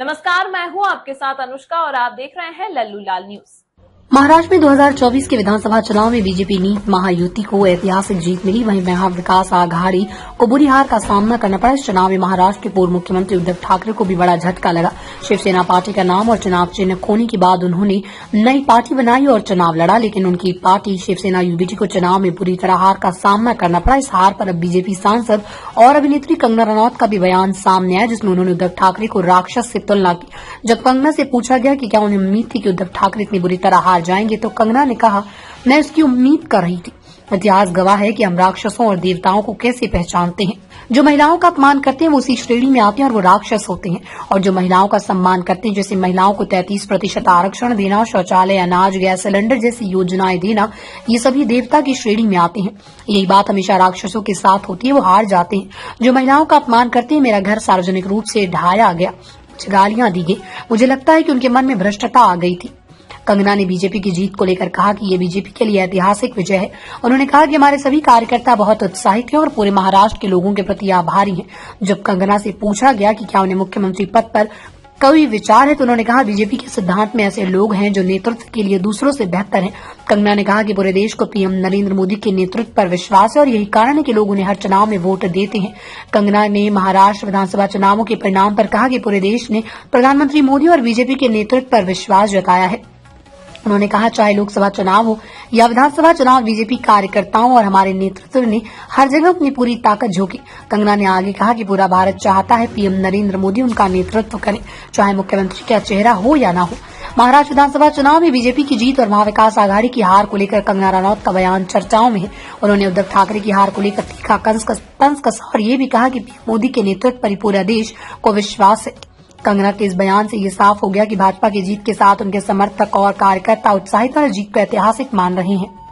नमस्कार, मैं हूं आपके साथ अनुष्का और आप देख रहे हैं लल्लू लाल न्यूज। महाराष्ट्र में 2024 के विधानसभा चुनाव में बीजेपी नीत महायुति को ऐतिहासिक जीत मिली। वहीं महा विकास आघाड़ी को बुरी हार का सामना करना पड़ा। इस चुनाव में महाराष्ट्र के पूर्व मुख्यमंत्री उद्धव ठाकरे को भी बड़ा झटका लगा। शिवसेना पार्टी का नाम और चुनाव चिन्ह खोने के बाद उन्होंने नई पार्टी बनाई और चुनाव लड़ा, लेकिन उनकी पार्टी शिवसेना यूबीटी को चुनाव में बुरी तरह हार का सामना करना पड़ा। इस हार पर अब बीजेपी सांसद और अभिनेत्री कंगना रनौत का भी बयान सामने आया, जिसमें उन्होंने उद्धव ठाकरे को राक्षस से तुलना की। जब कंगना से पूछा गया कि क्या उन्हें उम्मीद थी कि उद्धव ठाकरे इतनी बुरी तरह हार जाएंगे, तो कंगना ने कहा, मैं इसकी उम्मीद कर रही थी। इतिहास गवाह है कि हम राक्षसों और देवताओं को कैसे पहचानते हैं। जो महिलाओं का अपमान करते हैं वो उसी श्रेणी में आते हैं और वो राक्षस होते हैं, और जो महिलाओं का सम्मान करते हैं, जैसे महिलाओं को 33% आरक्षण देना, शौचालय, अनाज, गैस सिलेंडर जैसी योजनाएं देना, ये सभी देवता की श्रेणी में आते हैं। यही बात हमेशा राक्षसों के साथ होती है, वो हार जाते हैं। जो महिलाओं का अपमान करते हैं, मेरा घर सार्वजनिक रूप से ढाया गया, गालियां दी गई, मुझे लगता है कि उनके मन में भ्रष्टता आ गई थी। कंगना ने बीजेपी की जीत को लेकर कहा कि ये बीजेपी के लिए ऐतिहासिक विजय है। उन्होंने कहा कि हमारे सभी कार्यकर्ता बहुत उत्साहित हैं और पूरे महाराष्ट्र के लोगों के प्रति आभारी हैं। जब कंगना से पूछा गया कि क्या उन्हें मुख्यमंत्री पद पर कोई विचार है, तो उन्होंने कहा, बीजेपी के सिद्धांत में ऐसे लोग हैं जो नेतृत्व के लिए दूसरों से बेहतर हैं। कंगना ने कहा कि पूरे देश को पीएम नरेंद्र मोदी के नेतृत्व पर विश्वास है और यही कारण है कि लोग उन्हें हर चुनाव में वोट देते हैं। कंगना ने महाराष्ट्र विधानसभा चुनावों के परिणाम पर कहा कि पूरे देश ने प्रधानमंत्री मोदी और बीजेपी के नेतृत्व पर विश्वास जताया है। उन्होंने कहा, चाहे लोकसभा चुनाव हो या विधानसभा चुनाव, बीजेपी कार्यकर्ताओं और हमारे नेतृत्व ने हर जगह अपनी पूरी ताकत झोंकी। कंगना ने आगे कहा कि पूरा भारत चाहता है पीएम नरेंद्र मोदी उनका नेतृत्व करें, चाहे मुख्यमंत्री का चेहरा हो या ना हो। महाराष्ट्र विधानसभा चुनाव में बीजेपी की जीत और महाविकास आघाड़ी की हार को लेकर कंगना रनौत का बयान चर्चाओं में है। उन्होंने उद्धव ठाकरे की हार को लेकर तीखा तंज कसा और ये भी कहा कि पीएम मोदी के नेतृत्व पर ही पूरा देश को विश्वास है। कंगना के इस बयान से ये साफ हो गया कि भाजपा की जीत के साथ उनके समर्थक और कार्यकर्ता उत्साहित और जीत को ऐतिहासिक मान रहे हैं।